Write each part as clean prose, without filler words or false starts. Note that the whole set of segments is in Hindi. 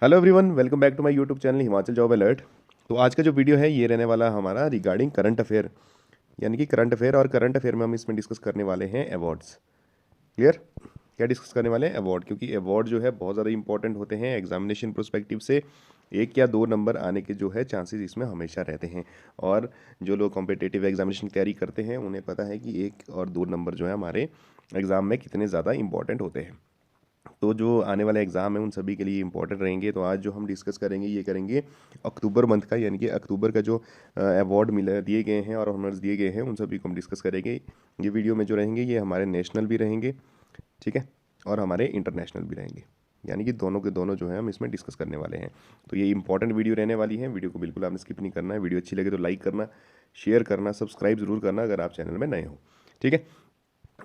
Hello everyone, welcome back to my YouTube channel Himachal job alert. तो आज का जो वीडियो है ये रहने वाला हमारा रिगार्डिंग करंट अफेयर, यानी कि करंट अफेयर। और करंट अफेयर में हम इसमें डिस्कस करने वाले हैं अवार्ड्स। क्लियर? क्या डिस्कस करने वाले हैं? अवार्ड, क्योंकि अवार्ड जो है बहुत ज़्यादा इंपॉर्टेंट होते हैं एग्जामिनेशन प्रोस्पेक्टिव से। 1 या 2 नंबर आने के जो है चांसेस इसमें हमेशा रहते हैं। और जो लोग कॉम्पिटिटिव एग्जामिनेशन की तैयारी करते हैं उन्हें पता है कि 1 और 2 नंबर जो है हमारे एग्ज़ाम में कितने ज़्यादा इंपॉर्टेंट होते हैं। तो जो आने वाले एग्ज़ाम है उन सभी के लिए इंपॉर्टेंट रहेंगे। तो आज जो हम डिस्कस करेंगे ये करेंगे अक्टूबर मंथ का, यानी कि अक्टूबर का जो अवार्ड मिले दिए गए हैं और ऑनर्स दिए गए हैं उन सभी को हम डिस्कस करेंगे। ये वीडियो में जो रहेंगे ये हमारे नेशनल भी रहेंगे, ठीक है, और हमारे इंटरनेशनल भी रहेंगे, यानी कि दोनों के दोनों जो है हम इसमें डिस्कस करने वाले हैं। तो ये इंपॉर्टेंट वीडियो रहने वाली है। वीडियो को बिल्कुल आपने स्किप नहीं करना है। वीडियो अच्छी लगे तो लाइक करना, शेयर करना, सब्सक्राइब ज़रूर करना अगर आप चैनल में नए हो, ठीक है।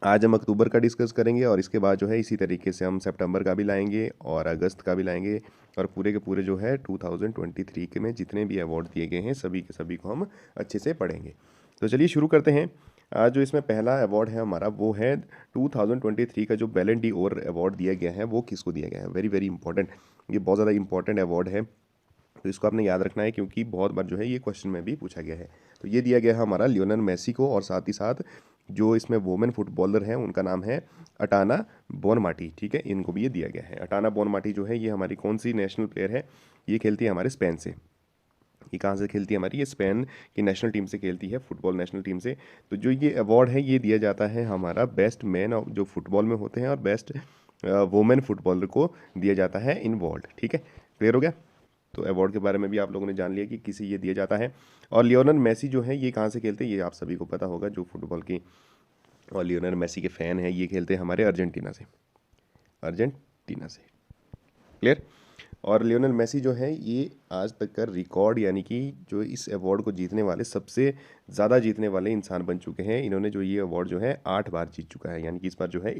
आज हम अक्टूबर का डिस्कस करेंगे और इसके बाद जो है इसी तरीके से हम सितंबर का भी लाएंगे और अगस्त का भी लाएंगे। और पूरे के पूरे जो है 2023 के में जितने भी अवार्ड दिए गए हैं सभी के सभी को हम अच्छे से पढ़ेंगे। तो चलिए शुरू करते हैं। आज जो इसमें पहला अवार्ड है हमारा वो है 2023 का जो बैलन डी ओर अवार्ड दिया गया है वो किसको दिया गया है। वेरी वेरी इंपॉर्टेंट, ये बहुत ज़्यादा इंपॉर्टेंट अवार्ड है। तो इसको आपने याद रखना है क्योंकि बहुत बार जो है ये क्वेश्चन में भी पूछा गया है। तो ये दिया गया है हमारा लियोनेल मेसी को, और साथ ही साथ जो इसमें वुमेन फुटबॉलर हैं उनका नाम है अटाना बोनमाटी, ठीक है, इनको भी ये दिया गया है। अटाना बोनमाटी जो है ये हमारी कौन सी नेशनल प्लेयर है? ये खेलती है हमारे स्पेन से। ये कहाँ से खेलती है हमारी? ये स्पेन की नेशनल टीम से खेलती है, फुटबॉल नेशनल टीम से। तो जो ये अवार्ड है ये दिया जाता है हमारा बेस्ट मैन जो फुटबॉल में होते हैं और बेस्ट वुमेन फुटबॉलर को दिया जाता है इन वर्ल्ड, ठीक है। क्लियर हो गया? तो अवार्ड के बारे में भी आप लोगों ने जान लिया कि किसे ये दिया जाता है। और लियोनेल मेसी जो है ये कहाँ से खेलते हैं ये आप सभी को पता होगा, जो फुटबॉल की और लियोनेल मेसी के फ़ैन हैं ये खेलते हैं हमारे अर्जेंटीना से, अर्जेंटीना से। क्लियर? और लियोनेल मेसी जो है ये आज तक का रिकॉर्ड, यानी कि जो इस अवार्ड को जीतने वाले सबसे ज़्यादा जीतने वाले इंसान बन चुके हैं। इन्होंने जो ये अवार्ड जो है 8 बार जीत चुका है, यानी कि इस बार जो है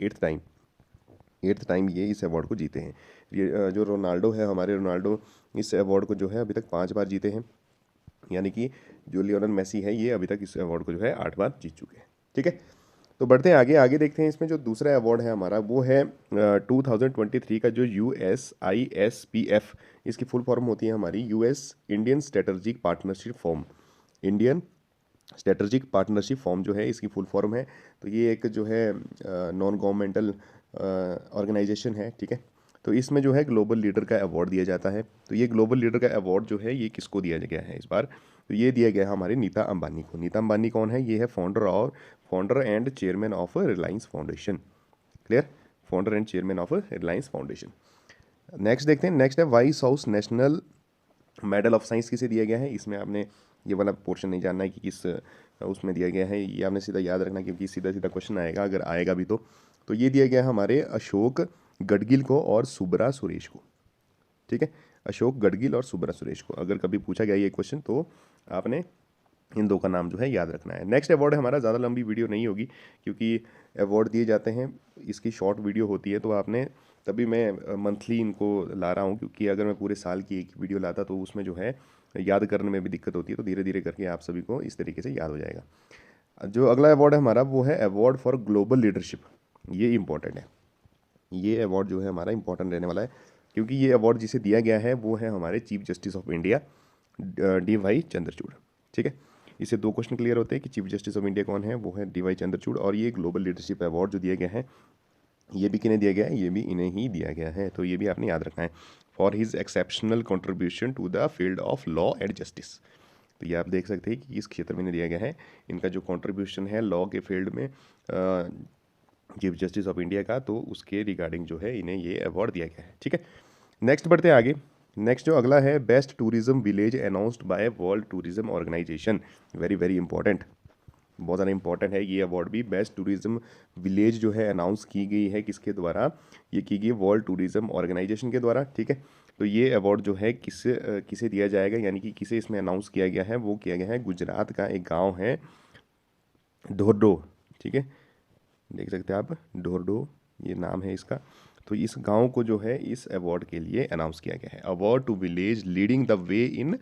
एट्थ टाइम ये इस अवार्ड को जीते हैं। ये जो रोनाल्डो है हमारे, रोनाल्डो इस अवार्ड को जो है अभी तक 5 बार जीते हैं, यानी कि जो लियोनेल मेसी है ये अभी तक इस अवार्ड को जो है 8 बार जीत चुके हैं, ठीक है। तो बढ़ते हैं आगे। आगे देखते हैं इसमें जो दूसरा अवार्ड है हमारा वो है 2023 का जो USISPF, इसकी फुल फॉर्म होती है हमारी US Indian strategic partnership form. Indian strategic partnership form जो है इसकी फुल फॉर्म है। तो ये एक जो है नॉन गवर्नमेंटल ऑर्गेनाइजेशन है, ठीक है। तो इसमें जो है ग्लोबल लीडर का अवार्ड दिया जाता है। तो ये ग्लोबल लीडर का अवार्ड जो है ये किसको दिया गया है इस बार? तो ये दिया गया है हमारे नीता अंबानी को। नीता अंबानी कौन है? ये है founder and chairman of Reliance foundation. Clear? Founder and chairman of Reliance foundation. Next देखते हैं। नेक्स्ट है vice house national medal of science किसे दिया गया है? इसमें आपने ये वाला पोर्शन नहीं जानना है कि किस उसमें दिया गया है, ये आपने सीधा याद रखना क्योंकि सीधा सीधा क्वेश्चन आएगा अगर आएगा भी तो ये दिया गया है हमारे अशोक गडगिल को और सुब्रा सुरेश को, ठीक है। अशोक गडगिल और सुब्रा सुरेश को अगर कभी पूछा गया ये क्वेश्चन तो आपने इन दो का नाम जो है याद रखना है। नेक्स्ट अवार्ड है हमारा, ज़्यादा लंबी वीडियो नहीं होगी क्योंकि अवार्ड दिए जाते हैं इसकी शॉर्ट वीडियो होती है, तो आपने तभी मैं मंथली इनको ला रहा हूँ, क्योंकि अगर मैं पूरे साल की एक वीडियो लाता तो उसमें जो है याद करने में भी दिक्कत होती है। तो धीरे धीरे करके आप सभी को इस तरीके से याद हो जाएगा। जो अगला अवार्ड है हमारा वो है अवार्ड फॉर ग्लोबल लीडरशिप। ये इंपॉर्टेंट है, ये अवार्ड जो है हमारा इंपॉर्टेंट रहने वाला है क्योंकि ये अवार्ड जिसे दिया गया है वो है हमारे chief justice of India DY Chandrachud, ठीक है। इससे 2 क्वेश्चन क्लियर होते हैं कि चीफ जस्टिस ऑफ इंडिया कौन है, वो है DY चंद्रचूड़। और ये ग्लोबल लीडरशिप अवार्ड जो दिया गया है ये भी किन्हें दिया गया है? ये भी इन्हें ही दिया गया है। तो ये भी आपने याद रखना है, for his exceptional contribution to the field of law and justice. तो ये आप देख सकते हैं कि इस क्षेत्र में इन्हें दिया गया है, इनका जो कंट्रीब्यूशन है लॉ के फील्ड में चीफ जस्टिस ऑफ इंडिया का, तो उसके रिगार्डिंग जो है इन्हें ये अवार्ड दिया गया है, ठीक है। नेक्स्ट बढ़ते हैं आगे। नेक्स्ट जो अगला है best tourism village announced by world tourism organisation. Very very important, बहुत ज़्यादा इंपॉर्टेंट है ये अवार्ड भी। बेस्ट टूरिज्म विलेज जो है अनाउंस की गई है किसके द्वारा? ये की गई वर्ल्ड टूरिज्म ऑर्गेनाइजेशन के द्वारा, ठीक है। तो ये अवार्ड जो है किसे दिया जाएगा, यानी कि किसे इसमें अनाउंस किया गया है? वो किया गया है गुजरात का एक गाँव है ढोरडो, ठीक है, देख सकते हैं आप, ढोरडो ये नाम है इसका। तो इस गांव को जो है इस अवार्ड के लिए अनाउंस किया गया है। Award to village leading the way in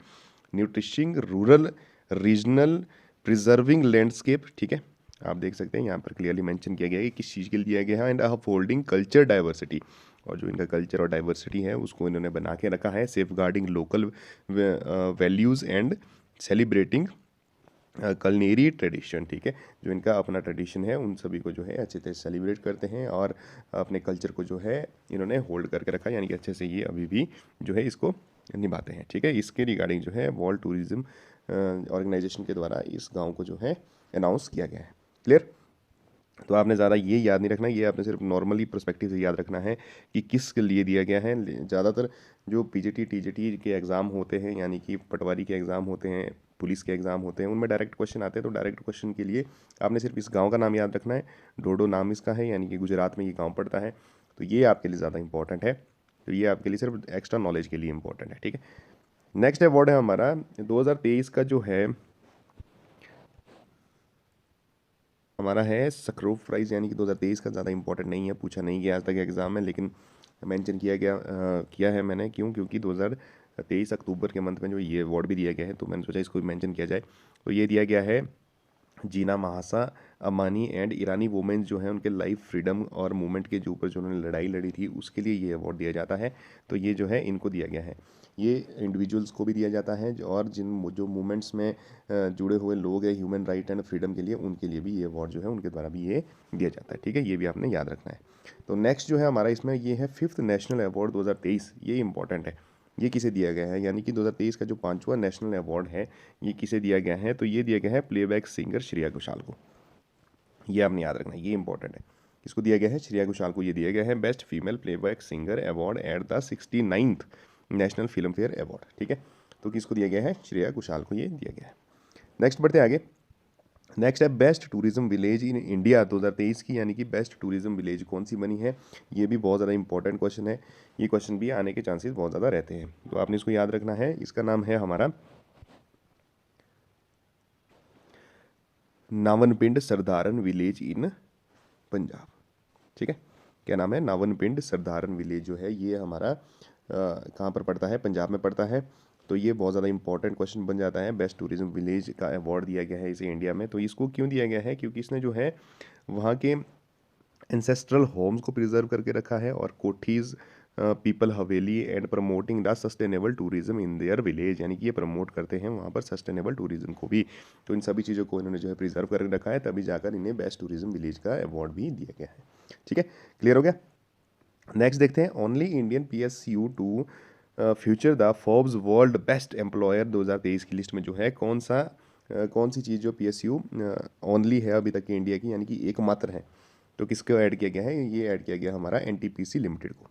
nourishing rural regional preserving landscape, ठीक है। आप देख सकते हैं यहाँ पर क्लियरली मेंशन किया गया है कि किस चीज़ के लिए दिया गया है, एंड अपहोल्डिंग कल्चर डाइवर्सिटी, और जो इनका कल्चर और डाइवर्सिटी है उसको इन्होंने बना के रखा है, safeguarding local values and celebrating culinary tradition, ठीक है, जो इनका अपना ट्रेडिशन है उन सभी को जो है अच्छे से सेलिब्रेट करते हैं और अपने कल्चर को जो है इन्होंने होल्ड करके रखा है, यानी कि अच्छे से ये अभी भी जो है इसको निभाते हैं, ठीक है। इसके रिगार्डिंग जो है वर्ल्ड टूरिज्म ऑर्गेनाइजेशन के द्वारा इस गांव को जो है अनाउंस किया गया है। क्लियर? तो आपने ज़्यादा ये याद नहीं रखना, ये आपने सिर्फ नॉर्मली पर्सपेक्टिव से याद रखना है कि किस लिए दिया गया है। ज़्यादातर जो पीजीटी टीजीटी के एग्ज़ाम होते हैं, यानी कि पटवारी के एग्ज़ाम होते हैं, पुलिस के एग्ज़ाम होते हैं, उनमें डायरेक्ट क्वेश्चन आते हैं। तो डायरेक्ट क्वेश्चन के लिए आपने सिर्फ इस गांव का नाम याद रखना है, डोडो नाम इसका है, यानी कि गुजरात में ये गांव पड़ता है। तो ये आपके लिए ज़्यादा इंपॉर्टेंट है, तो ये आपके लिए सिर्फ एक्स्ट्रा नॉलेज के लिए इंपॉर्टेंट है, ठीक है। नेक्स्ट अवार्ड है हमारा 2023 का जो है हमारा है सखरूफ प्राइज़, यानी कि 2023 का ज़्यादा इंपॉर्टेंट नहीं है, पूछा नहीं गया आज तक एग्ज़ाम में, लेकिन मेंशन किया है मैंने, क्योंकि 2023 अक्टूबर के मंथ में जो ये अवार्ड भी दिया गया है, तो मैंने सोचा इसको भी मेंशन किया जाए। तो ये दिया गया है जीना महासा अमानी एंड ईरानी वुमेन्स जो है उनके लाइफ फ्रीडम और मूवमेंट के जो ऊपर जो उन्होंने लड़ाई लड़ी थी उसके लिए ये अवार्ड दिया जाता है। तो ये जो है इनको दिया गया है, ये इंडिविजुअल्स को भी दिया जाता है और जो मूवमेंट्स में जुड़े हुए लोग हैं ह्यूमन राइट एंड फ्रीडम के लिए, उनके लिए भी ये अवार्ड जो है उनके द्वारा भी ये दिया जाता है, ठीक है। ये भी आपने याद रखना है। तो नेक्स्ट जो है हमारा इसमें ये है 5th नेशनल अवार्ड 2023, ये इंपॉर्टेंट है। ये किसे दिया गया है, यानी कि 2023 का जो 5वां नेशनल अवार्ड है ये किसे दिया गया है, तो ये दिया गया है प्लेबैक सिंगर श्रेया घोषाल को। ये आपने याद रखना है, ये इंपॉर्टेंट है। किसको दिया गया है? श्रेया घोषाल को ये दिया गया है best female playback singer award at the 69th national film fair award, ठीक है। तो किसको दिया गया है? श्रेया घोषाल को ये दिया गया है। नेक्स्ट बढ़ते आगे। नेक्स्ट है best tourism village in India 2023 की, यानी कि बेस्ट टूरिज्म विलेज कौन सी बनी है। ये भी बहुत ज़्यादा इंपॉर्टेंट क्वेश्चन है, ये क्वेश्चन भी आने के चांसेस बहुत ज़्यादा रहते हैं, तो आपने इसको याद रखना है। इसका नाम है हमारा नावनपिंड सरदारन विलेज इन पंजाब, ठीक है। क्या नाम है? नावनपिंड सरदारन विलेज जो है ये हमारा कहाँ पर पड़ता है? पंजाब में पड़ता है। तो ये बहुत ज़्यादा इंपॉर्टेंट क्वेश्चन बन जाता है। बेस्ट टूरिज्म विलेज का अवार्ड दिया गया है इसे इंडिया में। तो इसको क्यों दिया गया है? क्योंकि इसने जो है वहाँ के एंसेस्ट्रल होम्स को प्रिजर्व करके रखा है और कोठीज़ people Haveli and promoting the sustainable tourism in their village, यानी कि ये प्रमोट करते हैं वहाँ पर सस्टेनेबल टूरिज्म को भी। तो इन सभी चीज़ों को इन्होंने जो है प्रिजर्व करके रखा है, तभी जाकर इन्हें बेस्ट टूरिज्म विलेज का अवार्ड भी दिया गया है, ठीक है। क्लियर हो गया? नेक्स्ट देखते हैं। Only Indian PSU to feature the Forbes world best employer 2023 की लिस्ट में जो है कौन सी चीज़ जो PSU ओनली है अभी तक की इंडिया की, यानी कि एकमात्र है, तो किसको ऐड किया गया है? ये ऐड किया गया हमारा NTPC लिमिटेड को,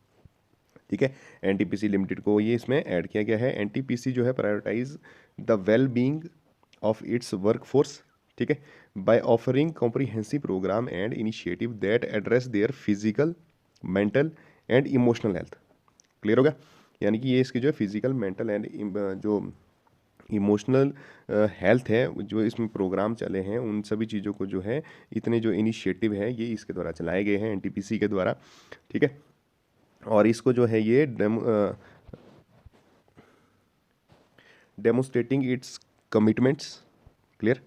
ठीक है। NTPC लिमिटेड को ये इसमें ऐड किया गया है। NTPC जो है prioritise the well being of its workforce, ठीक है, by offering comprehensive program and initiative that address their physical mental and emotional health. Clear होगा? यानी कि ये इसके जो है फिजिकल मेंटल एंड जो इमोशनल हेल्थ है, जो इसमें प्रोग्राम चले हैं उन सभी चीज़ों को जो है इतने जो इनिशिएटिव है ये इसके द्वारा चलाए गए हैं NTPC के द्वारा, ठीक है। और इसको जो है ये demonstrating its commitments, clear,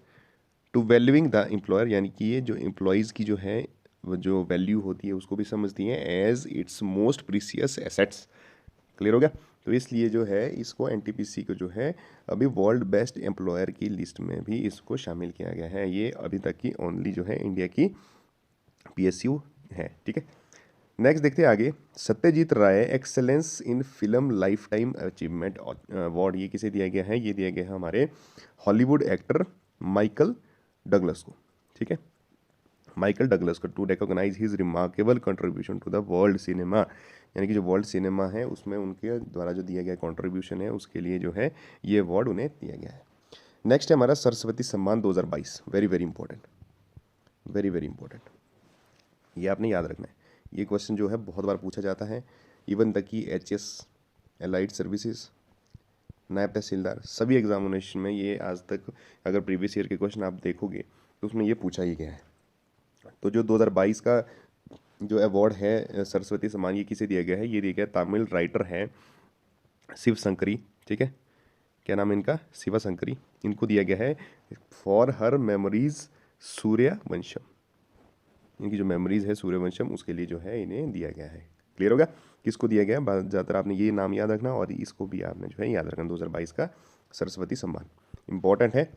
to valuing the employer, यानी कि ये जो एम्प्लॉयज़ की जो है वो जो वैल्यू होती है उसको भी समझती हैं as its most precious assets. Clear हो गया? तो इसलिए जो है इसको NTPC को जो है अभी वर्ल्ड बेस्ट एम्प्लॉयर की लिस्ट में भी इसको शामिल किया गया है। ये अभी तक की ओनली जो है इंडिया की PSU है, ठीक है। नेक्स्ट देखते हैं आगे। Satyajit Ray excellence in film lifetime achievement award ये किसे दिया गया है? ये दिया गया है हमारे हॉलीवुड एक्टर माइकल डगलस को, ठीक है, माइकल डगलस को, to recognise his remarkable contribution to the world cinema, यानी कि जो वर्ल्ड सिनेमा है उसमें उनके द्वारा जो दिया गया कंट्रीब्यूशन है उसके लिए जो है ये अवार्ड उन्हें दिया गया है। नेक्स्ट है हमारा सरस्वती सम्मान 2022, very very important, very very important, ये आपने याद रखना है। ये क्वेश्चन जो है बहुत बार पूछा जाता है, इवन तक कि HS एलाइड सर्विसेज, नायब तहसीलदार, सभी एग्जामिनेशन में ये आज तक अगर प्रीवियस ईयर के क्वेश्चन आप देखोगे तो उसमें ये पूछा ही गया है। तो जो 2022 का जो अवार्ड है सरस्वती सम्मान ये किसे दिया गया है? ये दिया गया तमिल राइटर है शिव शंकरी, ठीक है, क्या नाम है इनका? शिवा शंकरी। इनको दिया गया है फॉर हर मेमोरीज सूर्यवंशम, इनकी जो मेमोरीज है सूर्यवंशम, उसके लिए जो है इन्हें दिया गया है। क्लियर होगा किसको दिया गया है? ज़्यादातर आपने ये नाम याद रखना और इसको भी आपने जो है याद रखना। 2022 का सरस्वती सम्मान इंपॉर्टेंट है,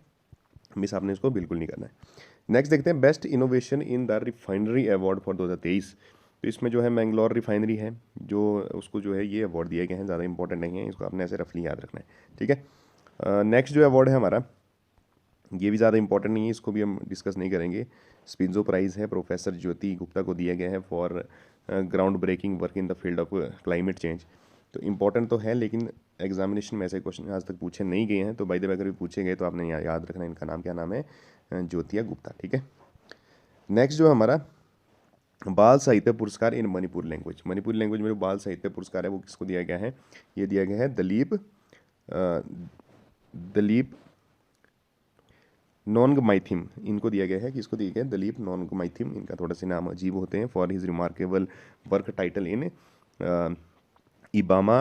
मिस आपने इसको बिल्कुल नहीं करना है। नेक्स्ट देखते हैं best innovation in the refinery award for 2023। तो इसमें जो है मैंगलोर रिफाइनरी है, जो उसको जो है ये अवार्ड दिए गए हैं, ज़्यादा इंपॉर्टेंट नहीं है, इसको आपने ऐसे रफली याद रखना है, ठीक है। नेक्स्ट जो अवार्ड है हमारा, ये भी ज़्यादा इंपॉर्टेंट नहीं है, इसको भी हम डिस्कस नहीं करेंगे। स्पिंजो प्राइज़ है, प्रोफेसर ज्योति गुप्ता को दिया गया है for groundbreaking work in the field of climate change. तो इंपॉर्टेंट तो है, लेकिन एग्जामिनेशन में ऐसे क्वेश्चन आज तक पूछे नहीं गए हैं, तो बाय द वे अगर भी पूछे गए तो आपने याद रखना इनका नाम क्या नाम है, ज्योतिया गुप्ता, ठीक है। नेक्स्ट जो हमारा बाल साहित्य पुरस्कार इन मणिपुर लैंग्वेज, मणिपुर लैंग्वेज में जो बाल साहित्य पुरस्कार है वो किसको दिया गया है? ये दिया गया है दलीप नोंगमाइथिम, इनको दिया गया है। किसको दिया गया है? दलीप नोंगमाइथिम। इनका थोड़ा से नाम अजीब होते हैं। For his remarkable work title in इबामा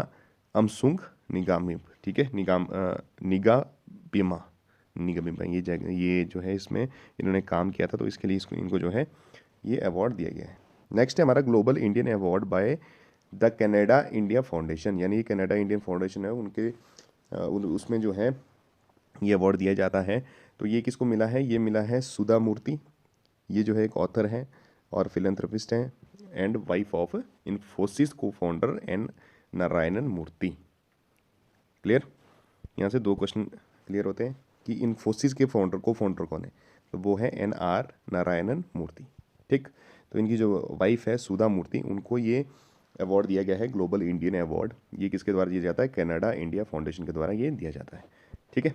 अमसुंग निगामिब, ठीक है, निगाबिमा, ये जो है इसमें इन्होंने काम किया था, तो इसके लिए इनको जो है ये अवार्ड दिया गया है। नेक्स्ट है हमारा global Indian award by the Canada India foundation, यानी कनाडा इंडियन फाउंडेशन है उनके उसमें जो है ये अवार्ड दिया जाता है। तो ये किसको मिला है? ये मिला है सुधा मूर्ति, ये जो है एक ऑथर हैं और फिलैंथ्रोपिस्ट हैं एंड वाइफ ऑफ इन्फोसिस को फाउंडर एन नारायणन मूर्ति। क्लियर? यहाँ से 2 क्वेश्चन क्लियर होते हैं कि इन्फोसिस के को फाउंडर कौन है, तो वो है NR नारायणन मूर्ति, ठीक। तो इनकी जो वाइफ है सुधा मूर्ति, उनको ये अवार्ड दिया गया है ग्लोबल इंडियन अवार्ड। ये किसके द्वारा दिया जाता है? कनाडा इंडिया फाउंडेशन के द्वारा ये दिया जाता है, ठीक है।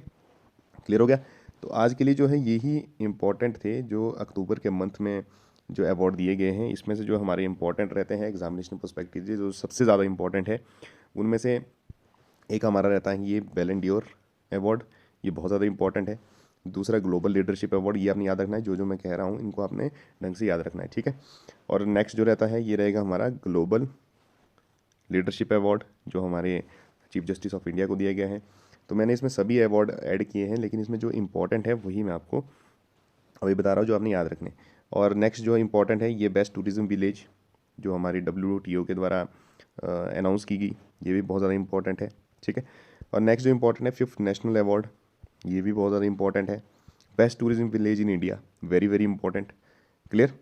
क्लियर हो गया? तो आज के लिए जो है यही इम्पॉर्टेंट थे जो अक्टूबर के मंथ में जो अवार्ड दिए गए हैं। इसमें से जो हमारे इंपॉर्टेंट रहते हैं एग्जामिनेशन पर्सपेक्टिव से, जो सबसे ज़्यादा इंपॉर्टेंट है उनमें से एक हमारा रहता है ये बैलन डी'ओर अवार्ड, ये बहुत ज़्यादा इंपॉर्टेंट है। दूसरा ग्लोबल लीडरशिप अवार्ड, ये आपने याद रखना है, जो मैं कह रहा हूँ इनको आपने ढंग से याद रखना है, ठीक है। और नेक्स्ट जो रहता है ये रहेगा हमारा ग्लोबल लीडरशिप अवार्ड, जो हमारे चीफ जस्टिस ऑफ इंडिया को दिया गया है। तो मैंने इसमें सभी अवार्ड ऐड किए हैं, लेकिन इसमें जो इंपॉर्टेंट है वही मैं आपको अभी बता रहा हूँ, जो आपने याद रखने। और नेक्स्ट जो इंपॉर्टेंट है ये बेस्ट टूरिज्म विलेज, जो हमारी WTO के द्वारा अनाउंस की गई, ये भी बहुत ज़्यादा इंपॉर्टेंट है, ठीक है। और नेक्स्ट जो इंपॉर्टेंट है 5th नेशनल अवार्ड, ये भी बहुत ज़्यादा इंपॉर्टेंट है। Best tourism village in India, very very important. Clear?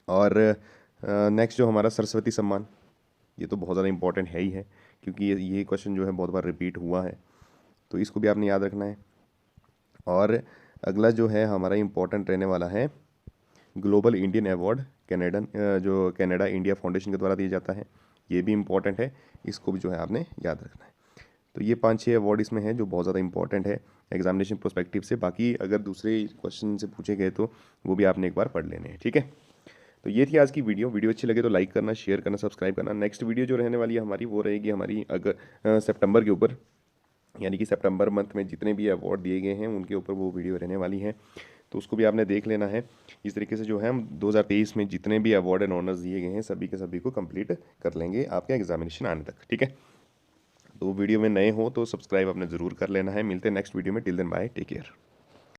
और नेक्स्ट जो हमारा सरस्वती सम्मान, ये तो बहुत ज़्यादा इंपॉर्टेंट है ही है, क्योंकि ये क्वेश्चन जो है बहुत बार रिपीट हुआ है, तो इसको भी आपने याद रखना है। और अगला जो है हमारा इंपॉर्टेंट रहने वाला है ग्लोबल इंडियन अवार्ड जो कनाडा इंडिया फाउंडेशन के द्वारा दिया जाता है, ये भी इंपॉर्टेंट है, इसको भी जो है आपने याद रखना है। तो ये 5-6 अवार्ड इसमें हैं जो बहुत ज़्यादा इंपॉर्टेंट है एग्जामिनेशन पर्सपेक्टिव से। बाकी अगर दूसरे क्वेश्चन से पूछे गए तो वो भी आपने एक बार पढ़ लेने हैं, ठीक है। तो ये थी आज की वीडियो अच्छी लगे तो लाइक करना, शेयर करना, सब्सक्राइब करना। नेक्स्ट वीडियो जो रहने वाली है हमारी, वो रहेगी हमारी सितंबर के ऊपर, यानी कि सितंबर मंथ में जितने भी अवार्ड दिए गए हैं उनके ऊपर वो वीडियो रहने वाली है, तो उसको भी आपने देख लेना है। इस तरीके से जो है हम 2023 में जितने भी अवार्ड एंड ऑनर्स दिए गए हैं सभी के सभी को कंप्लीट कर लेंगे आपके एग्जामिनेशन आने तक, ठीक है। तो वीडियो में नए हो तो सब्सक्राइब आपने ज़रूर कर लेना है। मिलते हैं नेक्स्ट वीडियो में, till then bye, take care.